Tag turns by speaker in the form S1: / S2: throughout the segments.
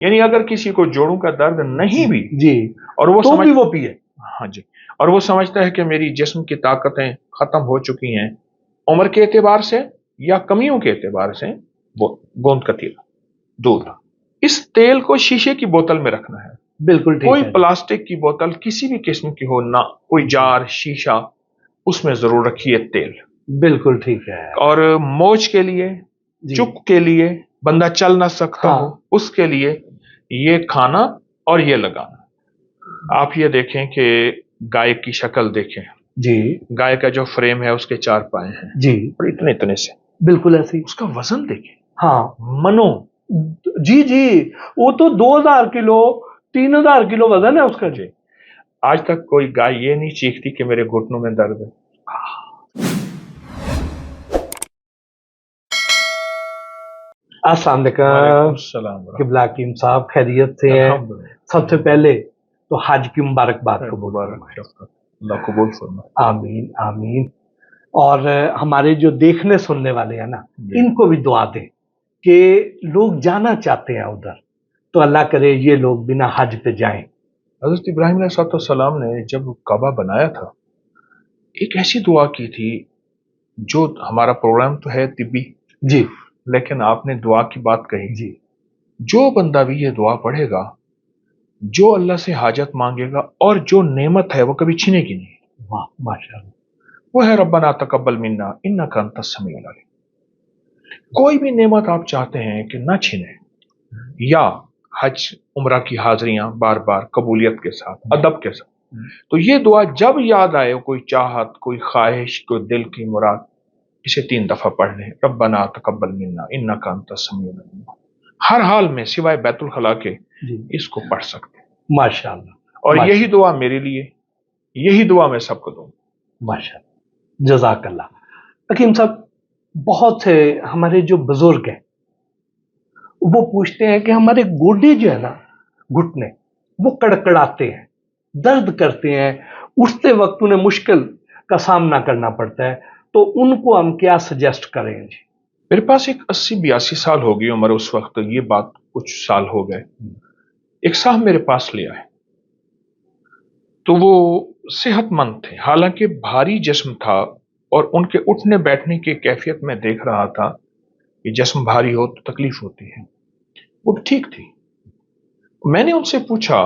S1: यानी अगर किसी को जोड़ों का दर्द नहीं भी
S2: जी
S1: और वो
S2: तो भी वो पिए।
S1: हाँ जी, और वो समझता है कि मेरी जिस्म की ताकतें खत्म हो चुकी हैं उम्र के एतबार से या कमियों के एतबार से, वो गोंद कतीरा दूध, इस तेल को शीशे की बोतल में रखना है।
S2: बिल्कुल ठीक
S1: कोई
S2: है।
S1: प्लास्टिक की बोतल किसी भी किस्म की हो ना, कोई जार शीशा, उसमें जरूर रखिए तेल।
S2: बिल्कुल ठीक है।
S1: और मोच के लिए, चुक के लिए, बंदा चल ना सकता हो उसके लिए ये खाना और ये लगाना। आप ये देखें कि गाय की शक्ल देखें
S2: जी,
S1: गाय का जो फ्रेम है उसके 4 पाए हैं
S2: जी,
S1: और इतने इतने से,
S2: बिल्कुल ऐसे ही।
S1: उसका वजन देखें,
S2: हाँ,
S1: मनो,
S2: जी जी, वो तो 2000 किलो 3000 किलो वजन है उसका जी।
S1: आज तक कोई गाय ये नहीं चीखती कि मेरे घुटनों में दर्द है।
S2: अस्सलाम वालेकुम किबला हकीम साहब, खैरियत से हैं? सबसे पहले तो हज की मुबारकबाद कबूल फरमाएं।
S1: अल्लाह कबूल फरमाए।
S2: आमीन आमीन। और हमारे जो देखने सुनने वाले हैं ना, इनको भी दुआ दें कि लोग जाना चाहते हैं उधर, तो अल्लाह करे ये लोग बिना हज पे जाएं।
S1: हज़रत इब्राहीम अलैहिस्सलाम ने जब काबा बनाया था, एक ऐसी दुआ की थी, जो हमारा प्रोग्राम तो है तिब्बी
S2: जी,
S1: लेकिन आपने दुआ की बात कही
S2: जी,
S1: जो बंदा भी ये दुआ पढ़ेगा, जो अल्लाह से हाजत मांगेगा और जो नेमत है वो कभी छीनेगी नहीं।
S2: वाह माशाअल्लाह।
S1: वो है रब्बना तकब्बल मिन्ना इन्नका अंतस समीउल अलीम। कोई भी नेमत आप चाहते हैं कि ना छीने, या हज उम्रा की हाजिरियां बार बार कबूलियत के साथ अदब के साथ, तो ये दुआ जब याद आए, कोई चाहत, कोई ख्वाहिश, कोई दिल की मुराद, इसे 3 दफा पढ़ लें, रब्बना तकब्बल मिन्ना इन्नका अंतस समीउल अलीम। हर हाल में सिवाय बैतुल खला के इसको पढ़ सकते हैं
S2: माशाअल्लाह।
S1: और यही दुआ मेरे लिए, यही दुआ मैं सबको दूं।
S2: माशाअल्लाह, जज़ाकल्लाह। हकीम साहब, बहुत से हमारे जो बुजुर्ग हैं वो पूछते हैं कि हमारे गोडे जो है ना, घुटने, वो कड़कड़ाते हैं, दर्द करते हैं, उठते वक्त उन्हें मुश्किल का सामना करना पड़ता है, तो उनको हम क्या सजेस्ट करें जी?
S1: मेरे पास एक 80-82 साल हो गई उम्र उस वक्त, ये बात कुछ साल हो गए, एक साहब मेरे पास ले आए, तो वो सेहतमंद थे, हालांकि भारी जिस्म था और उनके उठने बैठने की कैफियत में देख रहा था कि जिस्म भारी हो तो तकलीफ होती है। वो ठीक थी। मैंने उनसे पूछा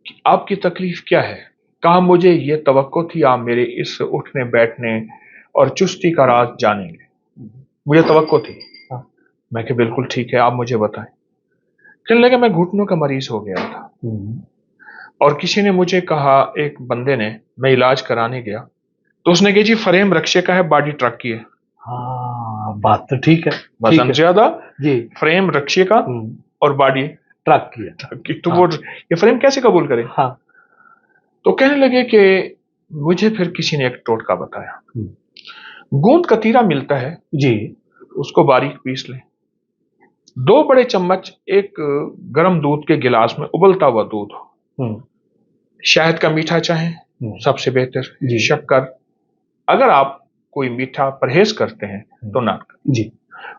S1: कि आपकी तकलीफ क्या है? कहा मुझे ये तवक्को थी आप मेरे इस उठने बैठने और चुस्ती का राज जानेंगे, मुझे तवक्को थी। मैं कि बिल्कुल ठीक है, आप मुझे बताएं। कहने लगा मैं घुटनों का मरीज हो गया था और किसी ने मुझे कहा, एक बंदे ने, मैं इलाज कराने गया तो उसने कहा जी फ्रेम रक्शे का है, बॉडी ट्रक की है।
S2: हाँ, बात तो ठीक है,
S1: वजन ज्यादा
S2: जी,
S1: फ्रेम रक्शे का और बॉडी
S2: ट्रक की है,
S1: तो वो ये फ्रेम कैसे कबूल करे?
S2: हाँ।
S1: तो कहने लगे कि मुझे फिर किसी ने एक टोटका बताया, गोंद कतीरा मिलता है जी, उसको बारीक पीस लें, 2 बड़े चम्मच एक गर्म दूध के गिलास में, उबलता हुआ दूध, शहद का मीठा चाहें सबसे बेहतर, शक्कर, अगर आप कोई मीठा परहेज करते हैं तो ना जी,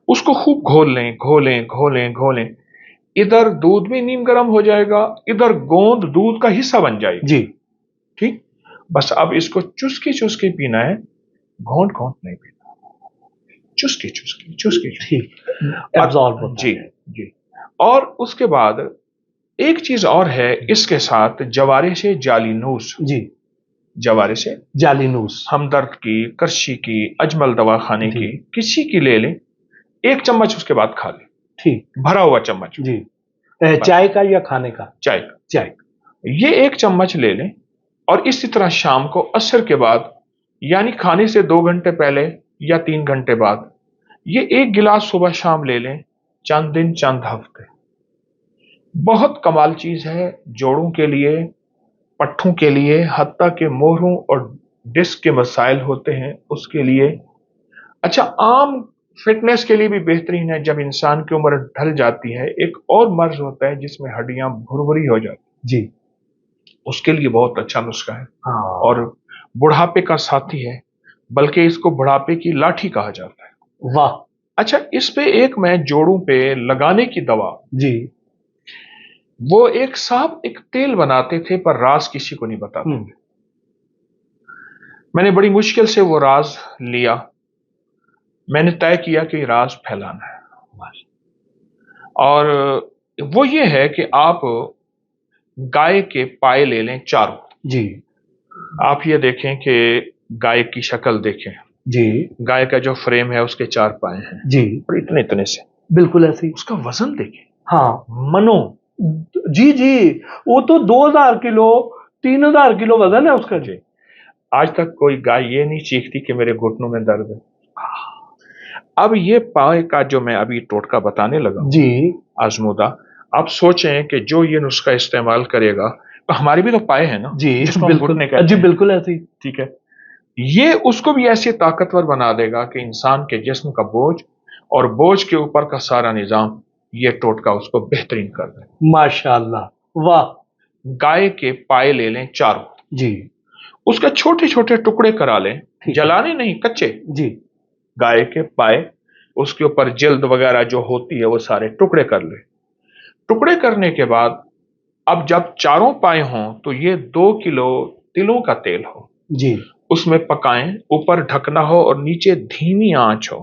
S1: उसको खूब घोल लें, घोलें घोलें घोलें। इधर दूध भी नीम गर्म हो जाएगा, इधर गोंद दूध का हिस्सा बन जाएगी जी, ठीक। बस अब इसको चुस्की चुस्की पीना है, घोंट घोंट नहीं पीना, चुस्की चुस्की चुस्की, ठीक, एब्जॉर्ब होता जी है। जी। और उसके बाद एक चीज और है इसके साथ, जवारे से जालीनूस जी, जवारे से जालीनूस, हमदर्द की, करशी की, अजमल दवा खाने की, किसी की ले लें, 1 चम्मच उसके बाद खा लें, ठीक, भरा हुआ चम्मच जी,
S2: चाय का या खाने का?
S1: चाय का, चाय का। ये 1 चम्मच ले लें और इसी तरह शाम को असर के बाद, यानी खाने से 2 घंटे पहले या 3 घंटे बाद, ये 1 गिलास सुबह शाम ले लें, चंद दिन चंद हफ्ते। बहुत कमाल चीज है जोड़ों के लिए, पट्ठों के लिए, हत्ता के मोहरों और डिस्क के मसाइल होते हैं उसके लिए। अच्छा, आम फिटनेस के लिए भी बेहतरीन है। जब इंसान की उम्र ढल जाती है, एक और मर्ज होता है जिसमें हड्डियां भुरभुरी हो जाती जी, उसके लिए बहुत अच्छा नुस्खा है। हाँ। और बुढ़ापे का साथी है, बल्कि इसको बुढ़ापे की लाठी कहा जाता है। वाह। अच्छा, इस पे एक मैं जोड़ों पे लगाने की दवा जी, वो एक साहब एक तेल बनाते थे पर राज किसी को नहीं बताते थे। मैंने बड़ी मुश्किल से वो राज लिया, मैंने तय किया कि राज फैलाना है। और वो ये है कि आप गाय के पाए ले लें चारों।
S2: जी
S1: आप ये देखें कि गाय की शक्ल देखें,
S2: जी
S1: गाय का जो फ्रेम है उसके 4 पाए हैं
S2: जी,
S1: और इतने इतने से,
S2: बिल्कुल ऐसी।
S1: उसका वजन देखें,
S2: हाँ
S1: मनो।
S2: जी जी, वो तो 2000 किलो 3000 किलो वजन है उसका।
S1: जी, आज तक कोई गाय ये नहीं चीखती कि मेरे घुटनों में दर्द है। अब ये पाए का जो मैं अभी टोटका बताने लगा
S2: जी
S1: आजमूदा, आप सोचें कि जो ये नुस्खा इस्तेमाल करेगा, तो हमारे भी तो पाए हैं ना
S2: जी,
S1: जिसको हम घुटने कहते
S2: जी
S1: हैं।
S2: बिल्कुल ऐसी।
S1: ठीक है, ये उसको भी ऐसे ताकतवर बना देगा कि इंसान के जिस्म का बोझ और बोझ के ऊपर का सारा निजाम, ये टोटका उसको बेहतरीन कर दे।
S2: माशाल्लाह, वाह।
S1: गाय के पाए ले लें चारों,
S2: जी
S1: उसके छोटे छोटे टुकड़े करा लें,
S2: ठीक है।
S1: जलाने नहीं, कच्चे।
S2: जी
S1: गाय के पाए, उसके ऊपर जल्द वगैरह जो होती है वो सारे टुकड़े कर ले। टुकड़े करने के बाद अब जब चारों पाए हों तो ये 2 किलो तिलों का तेल हो,
S2: जी
S1: उसमें पकाएं, ऊपर ढकना हो और नीचे धीमी आंच हो,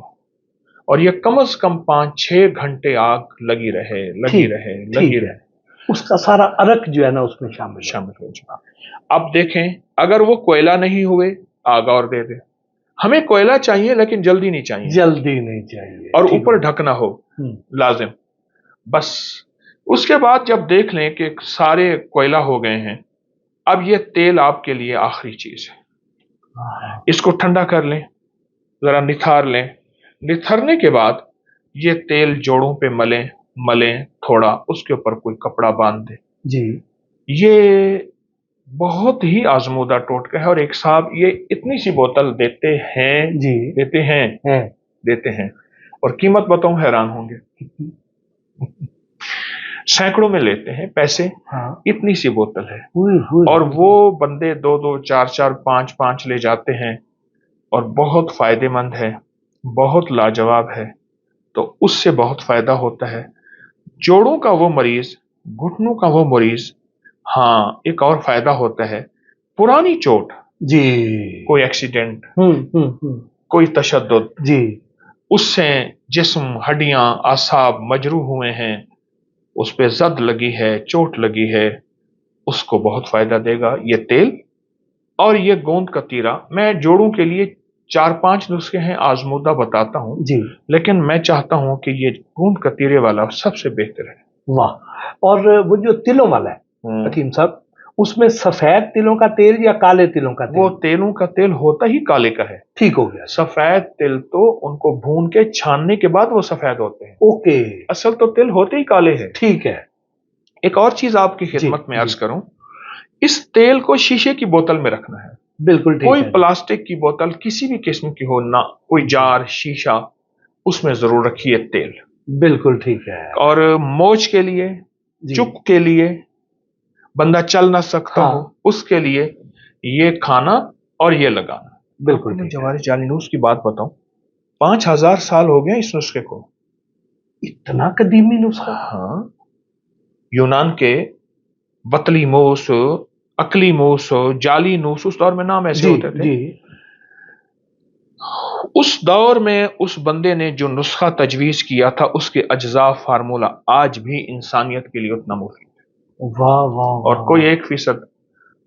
S1: और ये कम से कम 5-6 घंटे आग लगी रहे, लगी
S2: ठीक
S1: रहे,
S2: ठीक
S1: लगी
S2: है,
S1: रहे,
S2: उसका सारा अर्क जो है ना उसमें शामिल है।
S1: शामिल हो जाए। अब देखें, अगर वो कोयला नहीं हुए, आग और दे दे। हमें कोयला चाहिए लेकिन जल्दी नहीं चाहिए,
S2: जल्दी नहीं चाहिए,
S1: और
S2: ठीक
S1: ऊपर
S2: है।
S1: ढकना हो लाजिम। बस उसके बाद जब देख लें कि सारे कोयला हो गए हैं, अब ये तेल आपके लिए आखिरी चीज है।
S2: हाँ,
S1: इसको ठंडा कर लें, जरा निथार लें। निथरने के बाद ये तेल जोड़ों पे मलें, मलें थोड़ा, उसके ऊपर कोई कपड़ा बांध दें।
S2: जी
S1: ये बहुत ही आजमूदा टोटका है, और एक साहब ये इतनी सी बोतल देते हैं,
S2: जी
S1: देते हैं,
S2: है।
S1: देते हैं, और कीमत बताऊं, हैरान होंगे, सैकड़ों में लेते हैं पैसे।
S2: हाँ,
S1: इतनी सी बोतल है,
S2: हुई
S1: और वो बंदे 2-2, 4-4, 5-5 ले जाते हैं, और बहुत फायदेमंद है, बहुत लाजवाब है। तो उससे बहुत फायदा होता है। जोड़ों का वो मरीज, घुटनों का वो मरीज, हाँ एक और फायदा होता है, पुरानी चोट,
S2: जी।
S1: कोई एक्सीडेंट,
S2: हम्म,
S1: कोई तशद्दुद,
S2: जी
S1: उससे जिस्म, हड्डियां, आसाब मजरूह हुए हैं, उस पे जद लगी है, चोट लगी है, उसको बहुत फायदा देगा ये तेल। और ये गोंद कतीरा, मैं जोड़ों के लिए 4-5 नुस्खे हैं आजमूदा बताता हूं,
S2: जी,
S1: लेकिन मैं चाहता हूं कि ये गोंद कतीरे वाला सबसे बेहतर है।
S2: वाह। और वो जो तिलों वाला है हकीम साहब, उसमें सफेद तिलों का तेल या काले तिलों का तेल?
S1: वो तेलों का तेल होता ही काले का है।
S2: ठीक हो गया।
S1: सफेद तिल तो उनको भून के छानने के बाद वो सफेद होते हैं,
S2: ओके,
S1: असल तो तिल होते ही काले हैं।
S2: ठीक है।
S1: एक और चीज आपकी खिदमत में अर्ज करूं, इस तेल को शीशे की बोतल में रखना है,
S2: बिल्कुल ठीक
S1: कोई
S2: है।
S1: प्लास्टिक की बोतल किसी भी किस्म की हो ना, कोई जार, शीशा, उसमें जरूर रखिए तेल।
S2: बिल्कुल ठीक है।
S1: और मोच के लिए,
S2: जी,
S1: चुक के लिए, बंदा चल ना सकता
S2: हाँ,
S1: हो उसके लिए ये खाना और ये लगाना।
S2: बिल्कुल
S1: मैं
S2: ठीक है।
S1: जवारिस जालिनूस की बात बताऊं, 5000 साल हो गए इस नुस्खे को।
S2: इतना कदीमी नुस्खा?
S1: हाँ, यूनान के बतली मूस, अकली मूस, जाली नूस, उस दौर में नाम ऐसे
S2: जी
S1: होते थे।
S2: जी,
S1: उस दौर में उस बंदे ने जो नुस्खा तजवीज किया था, उसके अज्जा फार्मूला आज भी इंसानियत के लिए उतना मुफीद है,
S2: वाह वाह
S1: और
S2: वाह,
S1: कोई 1%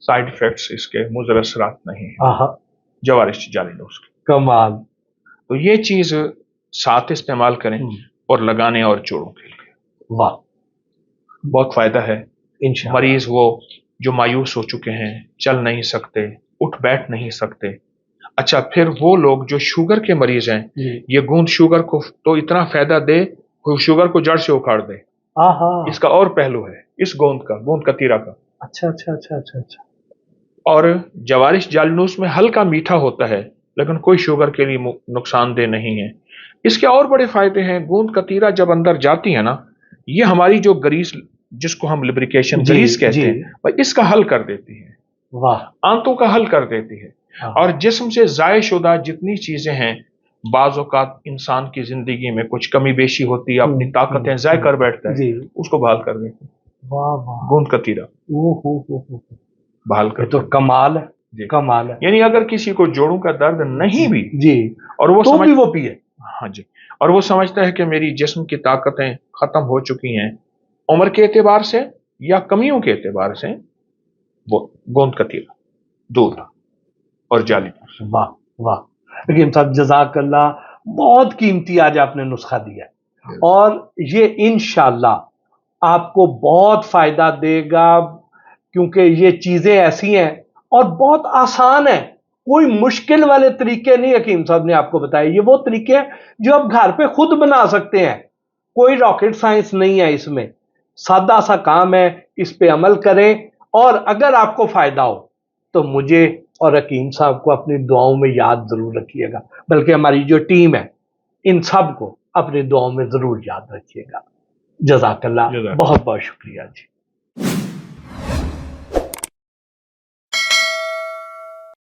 S1: साइड इफेक्ट्स इसके, मुज़र असरात नहीं है
S2: आहा,
S1: जवारिस जालिनूस के।
S2: कमाल।
S1: तो ये चीज साथ इस्तेमाल करें, और लगाने और जोड़ों के लिए
S2: वाह,
S1: बहुत फायदा है।
S2: इंशाअल्लाह।
S1: मरीज वो जो मायूस हो चुके हैं, चल नहीं सकते, उठ बैठ नहीं सकते, अच्छा फिर वो लोग जो शुगर के मरीज हैं, ये गूंद शुगर को तो इतना फायदा दे, कोई शुगर को जड़ से उखाड़ दे।
S2: आहा,
S1: इसका और पहलू है इस गोंद का, गोंद कतीरा का।
S2: अच्छा अच्छा अच्छा अच्छा अच्छा।
S1: और जवारिस जालनूस में हल्का मीठा होता है, लेकिन कोई शुगर के लिए नुकसानदेह नहीं है। इसके और बड़े फायदे हैं। गोंद कतीरा जब अंदर जाती है ना, ये हमारी जो ग्रीस, जिसको हम लिब्रिकेशन ग्रीस कहते हैं, भाई इसका हल कर देती है।
S2: वाह,
S1: आंतों का हल कर देती है। और जिस्म से ज़ाय शुदा जितनी चीजें हैं, बाज़ औक़ात इंसान की जिंदगी में कुछ कमी बेशी होती है, अपनी ताकतें ज़ाय कर बैठता है, उसको बहाल कर देती है।
S2: واہ واہ،
S1: گوند کتیرا
S2: او
S1: بحال
S2: یہ
S1: کرتے
S2: تو
S1: ہیں
S2: کمال ہے،
S1: جی۔
S2: کمال ہے
S1: یعنی اگر کسی کو جوڑوں کا درد نہیں بھی
S2: جی،
S1: اور وہ
S2: تو بھی
S1: سمجھ
S2: وہ پیے.
S1: ہاں جی، اور وہ سمجھتا ہے کہ میری جسم کی طاقتیں ختم ہو چکی ہیں عمر کے اعتبار سے یا کمیوں کے اعتبار سے، وہ گوند کتیرا، دودھ اور جالی.
S2: واہ واہ، حکیم صاحب جزاک اللہ، بہت قیمتی آج آپ نے نسخہ دیا ہے، اور یہ انشاءاللہ آپ کو بہت فائدہ دے گا، کیونکہ یہ چیزیں ایسی ہیں اور بہت آسان ہیں، کوئی مشکل والے طریقے نہیں حکیم صاحب نے آپ کو بتائے، یہ وہ طریقے ہیں جو آپ گھر پہ خود بنا سکتے ہیں، کوئی راکٹ سائنس نہیں ہے اس میں، سادہ سا کام ہے، اس پہ عمل کریں، اور اگر آپ کو فائدہ ہو تو مجھے اور حکیم صاحب کو اپنی دعاؤں میں یاد ضرور رکھیے گا، بلکہ ہماری جو ٹیم ہے ان سب کو اپنی دعاؤں میں ضرور یاد رکھیے گا. جزاک اللہ،
S1: جزاک
S2: بہت بہت شکریہ جی.